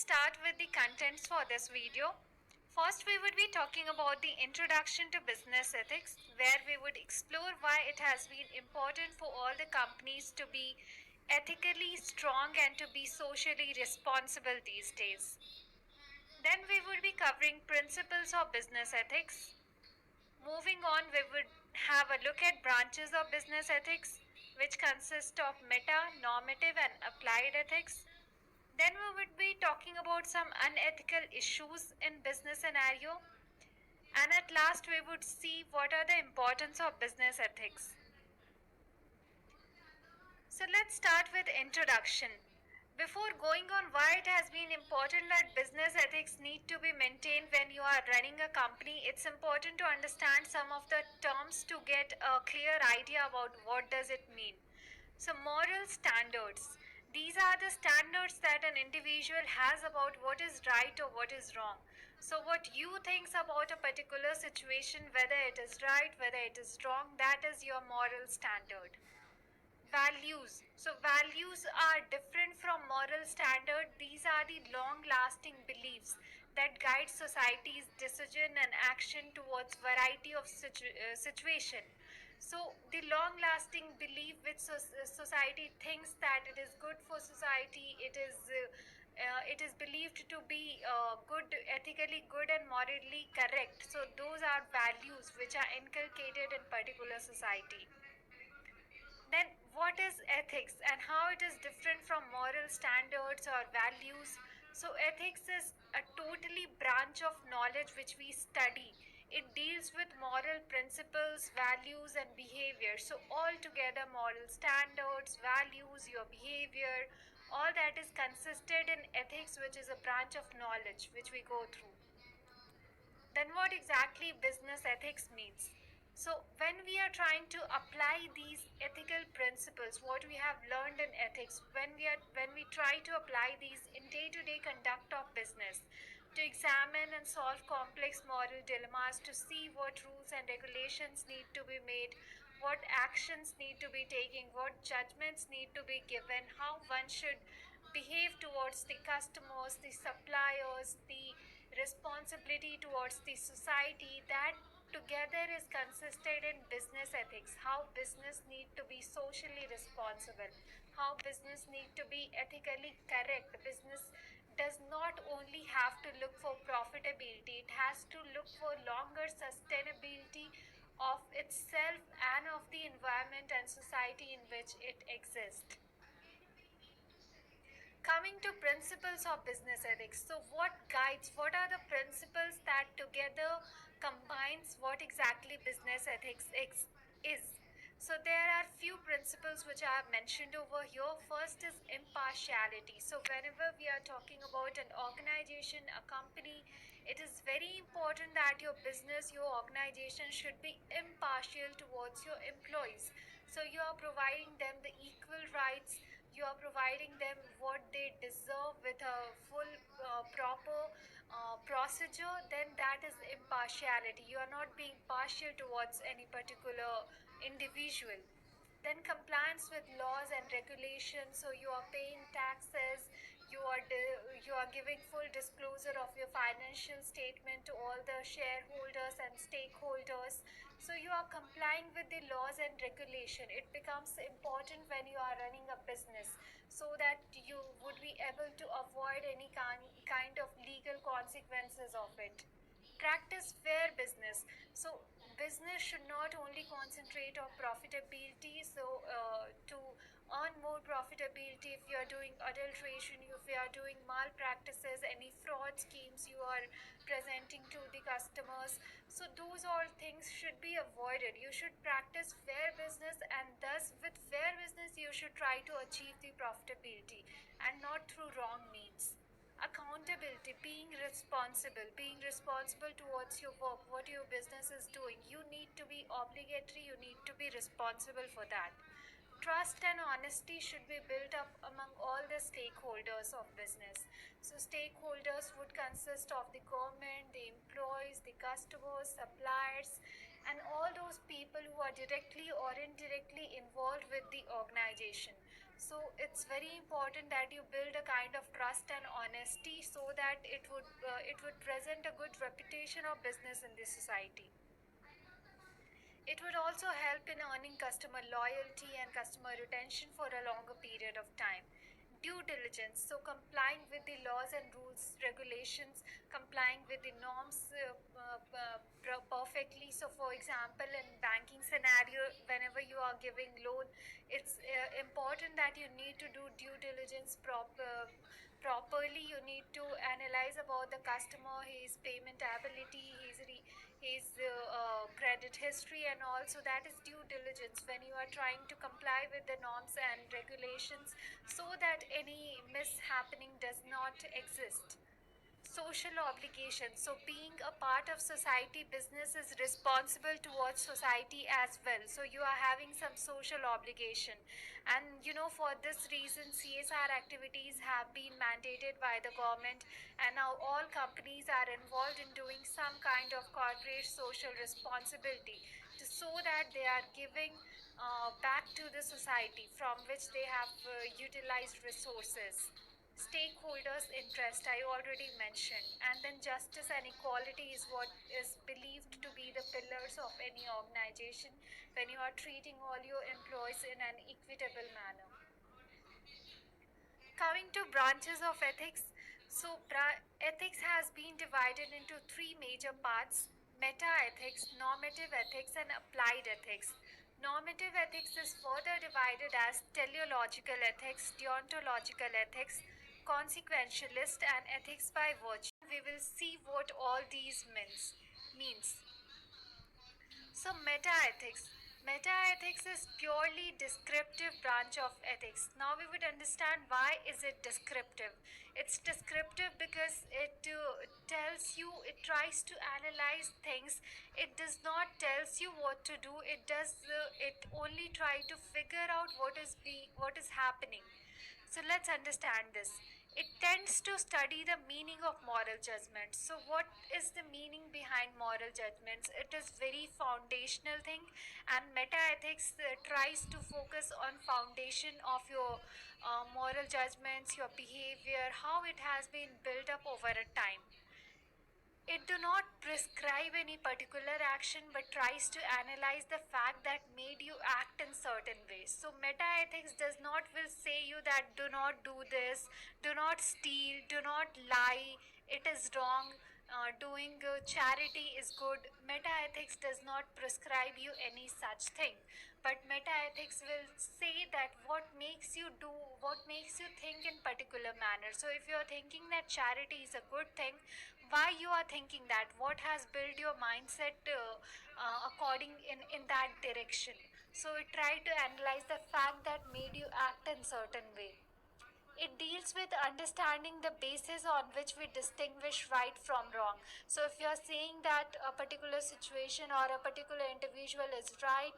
start with the contents for this video. First, we would be talking about the introduction to business ethics, where we would explore why it has been important for all the companies to be ethically strong and to be socially responsible these days. Then, we would be covering principles of business ethics. Moving on, we would have a look at branches of business ethics, which consist of meta, normative, and applied ethics. Then we would be talking about some unethical issues in business scenario. And at last we would see what are the importance of business ethics. So let's start with introduction. Before going on why it has been important that business ethics need to be maintained when you are running a company, it's important to understand some of the terms to get a clear idea about what does it mean. So moral standards. These are the standards that an individual has about what is right or what is wrong. So what you think about a particular situation, whether it is right, whether it is wrong, that is your moral standard. Values. So values are different from moral standard. These are the long lasting beliefs that guide society's decision and action towards variety of situation. So the long lasting belief which society thinks that it is good for society, it is believed to be good, ethically good and morally correct. So those are values which are inculcated in particular society. Then, what is ethics and how it is different from moral standards or values? So, ethics is a totally branch of knowledge which we study. It deals with moral principles, values, and behavior. So, all together, moral standards, values, your behavior, all that is consisted in ethics, which is a branch of knowledge which we go through. Then what exactly business ethics means? So when we are trying to apply these ethical principles, what we have learned in ethics, when we try to apply these in day-to-day conduct of business, to examine and solve complex moral dilemmas, to see what rules and regulations need to be made, what actions need to be taken, what judgments need to be given, how one should behave towards the customers, the suppliers, the responsibility towards the society, that together is consisted in business ethics. How business need to be socially responsible, how business need to be ethically correct. Business does not only have to look for profitability, it has to look for longer sustainability of itself and of the environment and society in which it exists. Coming to principles of business ethics, so what are the principles that together combines what exactly business ethics is? So there are few principles which I have mentioned over here. First is impartiality. So whenever we are talking about an organization, a company, it is very important that your business, your organization should be impartial towards your employees. So you are providing them the equal rights, you are providing them what they deserve with a full proper procedure. Then that is impartiality. You are not being partial towards any particular individual. Then compliance with laws and regulations, so you are paying taxes, you are giving full disclosure of your financial statement to all the shareholders and stakeholders. So you are complying with the laws and regulation. It becomes important when you are running a business, so that you would be able to avoid any kind of legal consequences of it. Practice fair business. So business should not only concentrate on profitability, so to earn more profitability, if you are doing adulteration, if you are doing malpractices, any fraud schemes you are presenting to the customers, so those all things should be avoided. You should practice fair business, and thus with fair business you should try to achieve the profitability and not through wrong means. Accountability, being responsible towards your work, what your business is doing, you need to be obligatory, you need to be responsible for that. Trust and honesty should be built up among all the stakeholders of business. So stakeholders would consist of the government, the employees, the customers, suppliers, and all those people who are directly or indirectly involved with the organization. So it's very important that you build a kind of trust and honesty so that it would present a good reputation of business in the society. It would also help in earning customer loyalty and customer retention for a longer period of time. Due diligence, so complying with the laws and rules, regulations, complying with the norms perfectly. So, for example, in banking scenario, whenever you are giving loan, it's important that you need to do due diligence properly. You need to analyze about the customer, his payment ability, his credit history, and also that is due diligence when you are trying to comply with the norms and regulations so that any mishappening does not exist. Social obligation, so being a part of society, business is responsible towards society as well, so you are having some social obligation. And for this reason, CSR activities have been mandated by the government, and now all companies are involved in doing some kind of corporate social responsibility so that they are giving back to the society from which they have utilized resources. Stakeholders' interest, I already mentioned. And then justice and equality is what is believed to be the pillars of any organization when you are treating all your employees in an equitable manner. Coming to branches of ethics, so ethics has been divided into three major parts: meta ethics, normative ethics, and applied ethics. Normative ethics is further divided as teleological ethics, deontological ethics, consequentialist, and ethics by virtue. We will see what all these means. So meta-ethics. Meta-ethics is purely descriptive branch of ethics. Now we would understand why is it descriptive. It's descriptive because it tries to analyze things. It does not tells you what to do. It only try to figure out what is happening. So let's understand this. It tends to study the meaning of moral judgments. So what is the meaning behind moral judgments? It is very foundational thing, and meta ethics tries to focus on foundation of your moral judgments, your behavior, how it has been built up over a time. It do not prescribe any particular action but tries to analyze the fact that made you act in certain ways. So meta ethics does not will say you that do not do this, do not steal, do not lie, it is wrong. Doing charity is good. Meta ethics does not prescribe you any such thing, but meta ethics will say that what makes you think in particular manner. So if you are thinking that charity is a good thing, why you are thinking that, what has built your mindset according in that direction. So it try to analyze the fact that made you act in certain way. It deals with understanding the basis on which we distinguish right from wrong. So, if you are saying that a particular situation or a particular individual is right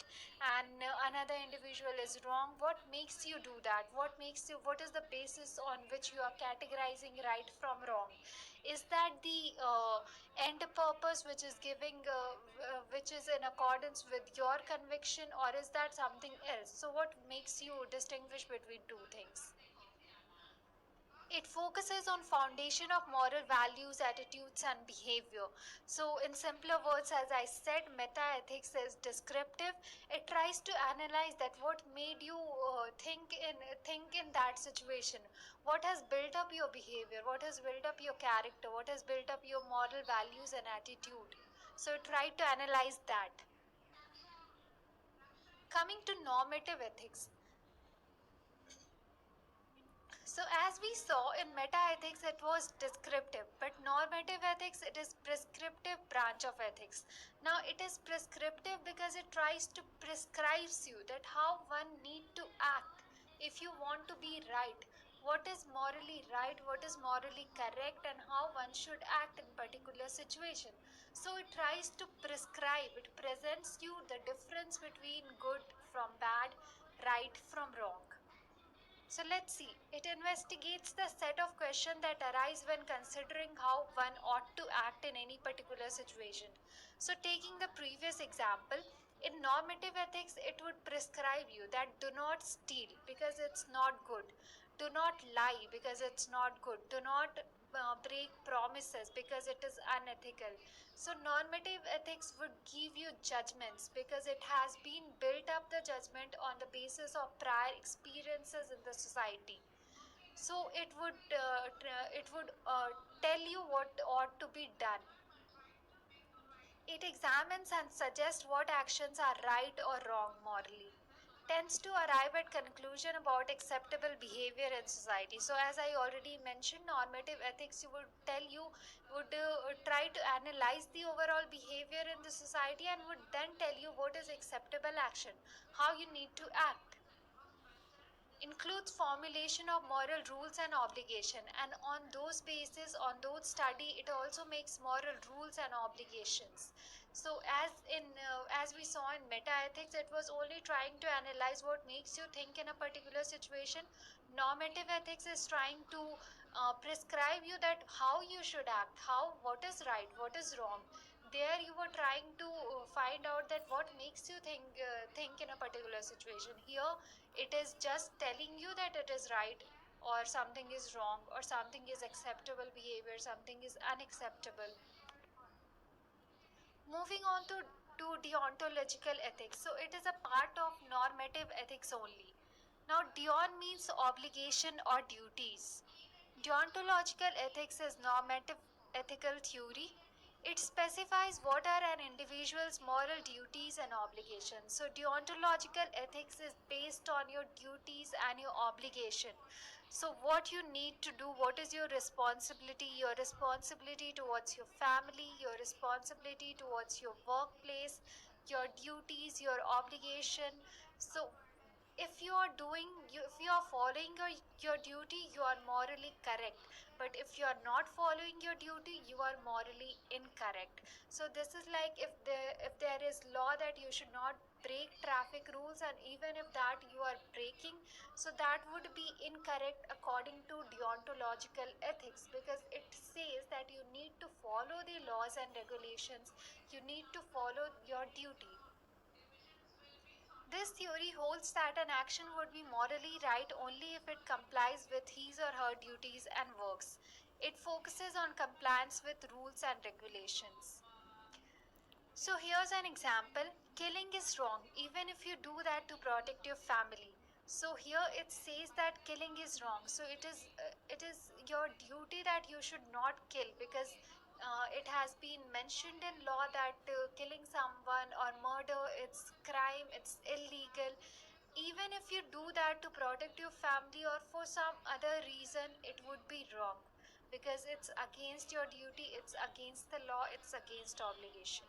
and another individual is wrong, what makes you do that? What is the basis on which you are categorizing right from wrong? Is that the end purpose which is which is in accordance with your conviction, or is that something else? So, what makes you distinguish between two things? It focuses on foundation of moral values, attitudes, and behavior. So in simpler words, as I said, meta ethics is descriptive. It tries to analyze that what made you think in that situation, what has built up your behavior, what has built up your character, what has built up your moral values and attitude. So it tried to analyze that. Coming to normative ethics, so as we saw in meta ethics, it was descriptive, but normative ethics, it is prescriptive branch of ethics. Now it is prescriptive because it tries to prescribes you that how one need to act if you want to be right. What is morally right, what is morally correct, and how one should act in particular situation. So it tries to prescribe, it presents you the difference between good from bad, right from wrong. So let's see. It investigates the set of questions that arise when considering how one ought to act in any particular situation. So, taking the previous example, In normative ethics, it would prescribe you that do not steal because it's not good, do not lie because it's not good, do not break promises because it is unethical. So normative ethics would give you judgments because it has been built up the judgment on the basis of prior experiences in the society. So it would tell you what ought to be done. It examines and suggests what actions are right or wrong morally. Tends to arrive at conclusion about acceptable behavior in society. So, as I already mentioned, normative ethics you would tell you would try to analyze the overall behavior in the society and would then tell you what is acceptable action, how you need to act. Includes formulation of moral rules and obligation, and on those basis, on those study, it also makes moral rules and obligations. So as we saw in meta ethics, it was only trying to analyze what makes you think in a particular situation. Normative ethics is trying to prescribe you that how you should act, how, what is right, what is wrong. There you were trying to find out that what makes you think in a particular situation. Here it is just telling you that it is right or something is wrong or something is acceptable behavior, something is unacceptable. Moving on to deontological ethics. So it is a part of normative ethics only. Now, deon means obligation or duties. Deontological ethics is normative ethical theory. It specifies what are an individual's moral duties and obligations. So, deontological ethics is based on your duties and your obligation. So, what you need to do, what is your responsibility towards your family, your responsibility towards your workplace, your duties, your obligation. So, if you are following your duty, you are morally correct, but if you are not following your duty, you are morally incorrect. So this is like if there is law that you should not break traffic rules, and even if that you are breaking, so that would be incorrect according to deontological ethics, because it says that you need to follow the laws and regulations, you need to follow your duty. This theory holds that an action would be morally right only if it complies with his or her duties and works. It focuses on compliance with rules and regulations. So here's an example. Killing is wrong even if you do that to protect your family. So here it says that killing is wrong. So it is your duty that you should not kill, because it has been mentioned in law that killing someone or murder, it's crime, it's illegal. Even if you do that to protect your family or for some other reason, it would be wrong, because it's against your duty, it's against the law, it's against obligation.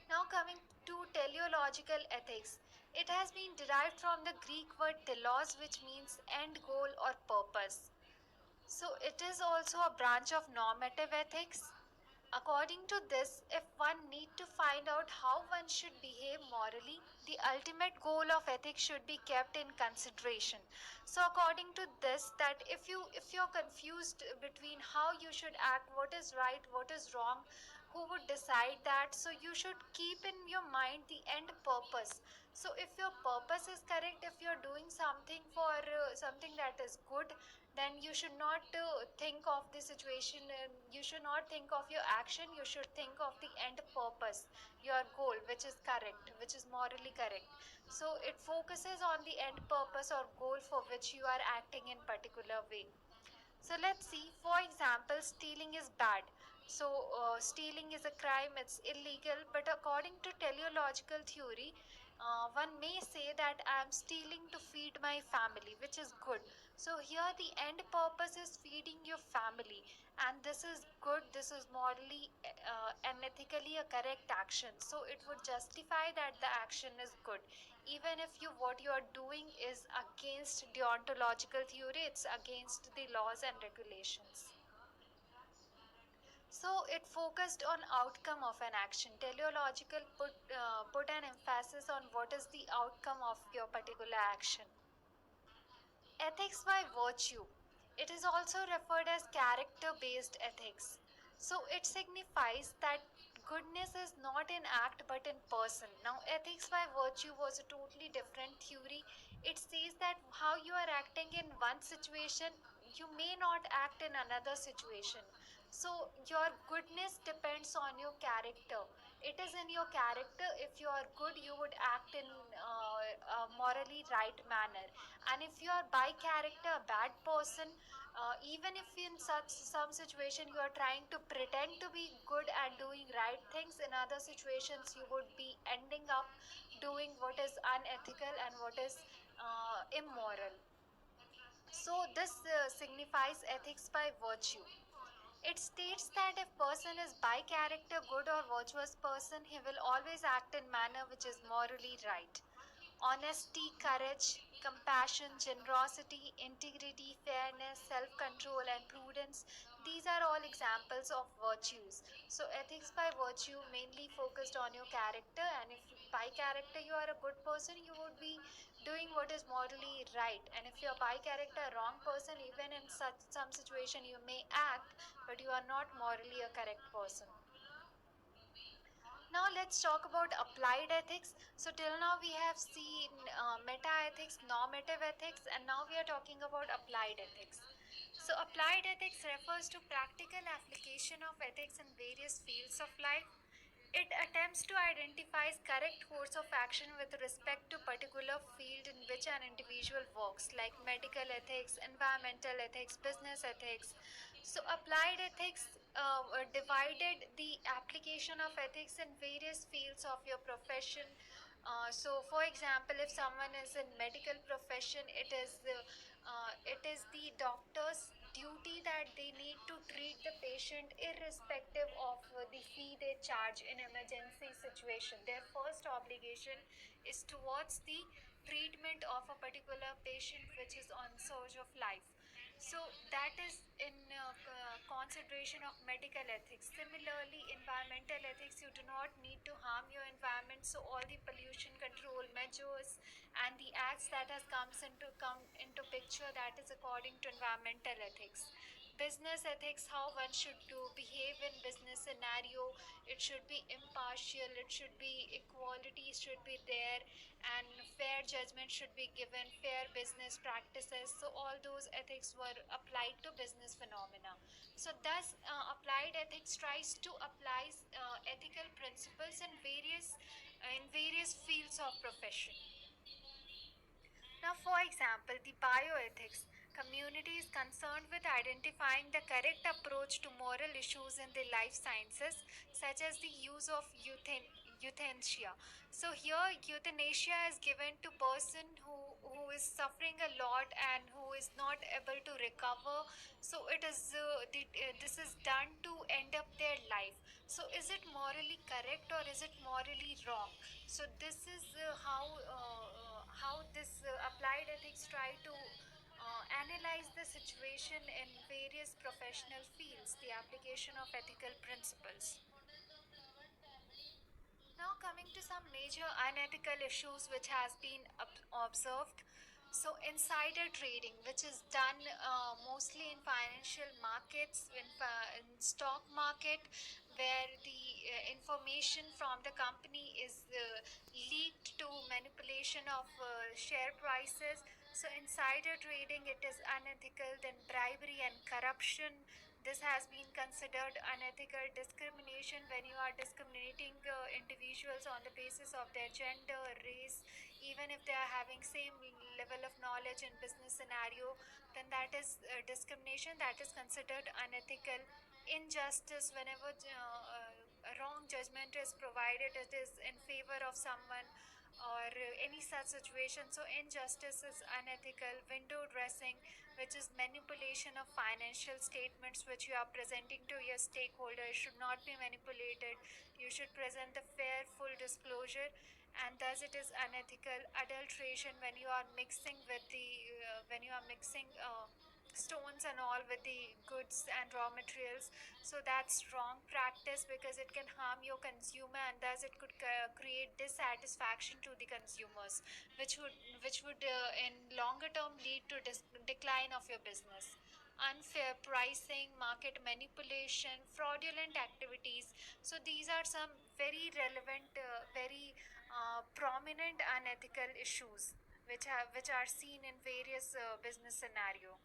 Now, coming to teleological ethics, it has been derived from the Greek word telos, which means end goal or purpose. So, it is also a branch of normative ethics. According to this, if one need to find out how one should behave morally, the ultimate goal of ethics should be kept in consideration. So according to this, that if you're confused between how you should act, what is right, what is wrong, who would decide that? So you should keep in your mind the end purpose. So if your purpose is correct, if you're doing something for something that is good, then you should not think of the situation, you should not think of your action, you should think of the end purpose, your goal, which is correct, which is morally correct. So it focuses on the end purpose or goal for which you are acting in particular way. So let's see, for example, stealing is bad. So stealing is a crime, it's illegal, but according to teleological theory, one may say that I am stealing to feed my family, which is good. So here the end purpose is feeding your family, and this is good, this is morally and ethically a correct action. So it would justify that the action is good, even if you what you are doing is against deontological theory, it's against the laws and regulations. So it focused on outcome of an action. Teleological put an emphasis on what is the outcome of your particular action. Ethics by virtue. It is also referred as character based ethics. So it signifies that goodness is not in act but in person. Now, ethics by virtue was a totally different theory. It says that how you are acting in one situation, you may not act in another situation. So, your goodness depends on your character. It is in your character. If you are good, you would act in a morally right manner. And if you are by character a bad person, even if in such some situation you are trying to pretend to be good and doing right things, in other situations you would be ending up doing what is unethical and what is immoral. So this signifies ethics by virtue. It states that if person is by character good or virtuous person, he will always act in manner which is morally right. Honesty, courage, compassion, generosity, integrity, fairness, self control, and prudence, these are all examples of virtues. So, ethics by virtue mainly focused on your character, and if by character you are a good person, you would be doing what is morally right. And if you're by character a wrong person, even in such some situation, you may act, but you are not morally a correct person. Now let's talk about applied ethics. So till now we have seen meta ethics, normative ethics, and now we are talking about applied ethics. So applied ethics refers to practical application of ethics in various fields of life. It attempts to identify correct course of action with respect to particular field in which an individual works, like medical ethics, environmental ethics, business ethics. So applied ethics divided the application of ethics in various fields of your profession. So for example, if someone is in medical profession, it is the doctor's duty that they need to treat the patient irrespective of the fee they charge in emergency situation. Their first obligation is towards the treatment of a particular patient which is on surge of life. So that is in consideration of medical ethics. Similarly, environmental ethics, you do not need to harm your environment, so all the pollution control measures and the acts that has come into picture, that is according to environmental ethics. Business ethics, how one should do behave in business scenario. It should be impartial, it should be equality should be there, and fair judgment should be given, fair business practices. So all those ethics were applied to business phenomena. So thus applied ethics tries to apply ethical principles in various fields of profession. Now, for example, the bioethics community is concerned with identifying the correct approach to moral issues in the life sciences, such as the use of euthanasia. So here, euthanasia is given to person who is suffering a lot and who is not able to recover. So this is done to end up their life. So is it morally correct or is it morally wrong? So this is how this applied ethics try to analyze the situation in various professional fields, the application of ethical principles. Now coming to some major unethical issues which has been observed. So insider trading, which is done mostly in financial markets, in stock market, where the information from the company is leaked to manipulation of share prices. So insider trading, it is unethical. Then bribery and corruption, this has been considered unethical. Discrimination, when you are discriminating individuals on the basis of their gender, race, even if they are having same level of knowledge in business scenario, then that is discrimination, that is considered unethical. Injustice, whenever a wrong judgment is provided, it is in favor of someone or any such situation. So injustice is unethical. Window dressing, which is manipulation of financial statements which you are presenting to your stakeholder, should not be manipulated. You should present the fair full disclosure, and thus it is unethical. Adulteration, when you are mixing with the when you are mixing stones and all with the goods and raw materials, so that's wrong practice because it can harm your consumer, and thus it could create dissatisfaction to the consumers, which would in longer term lead to decline of your business. unfair pricing, market manipulation, fraudulent activities. So these are some very relevant, very prominent unethical issues which are seen in various business scenario.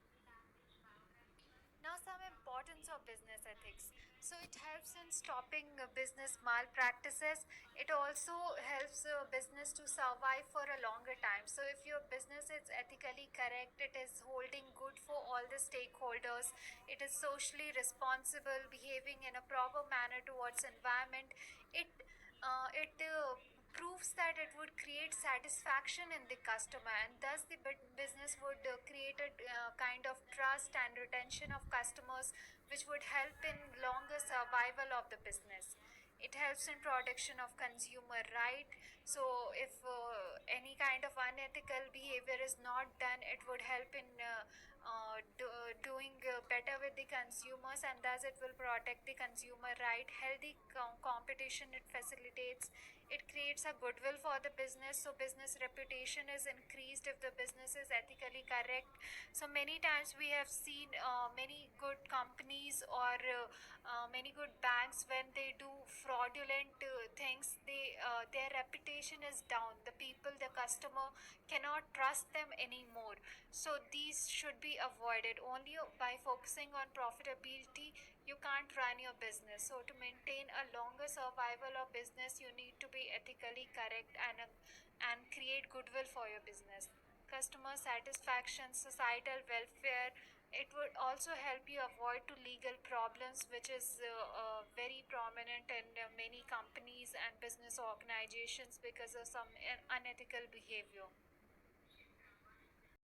Now, some importance of business ethics. So, it helps in stopping business malpractices. It also helps business to survive for a longer time. So, if your business is ethically correct, it is holding good for all the stakeholders, it is socially responsible, behaving in a proper manner towards environment. It proves that it would create satisfaction in the customer, and thus the business would create a kind of trust and retention of customers, which would help in longer survival of the business. It helps in protection of consumer right. So if any kind of unethical behavior is not done, it would help in doing better with the consumers, and thus it will protect the consumer right. Healthy competition it facilitates. It creates a goodwill for the business, so business reputation is increased if the business is ethically correct. So many times we have seen many good companies or many good banks, when they do fraudulent things, their reputation is down. The people, the customer cannot trust them anymore. So these should be avoided. Only by focusing on profitability you can't run your business. So to maintain a longer survival of business, you need to be ethically correct and create goodwill for your business. Customer satisfaction, societal welfare. It would also help you avoid to legal problems, which is very prominent in many companies and business organizations because of some unethical behavior.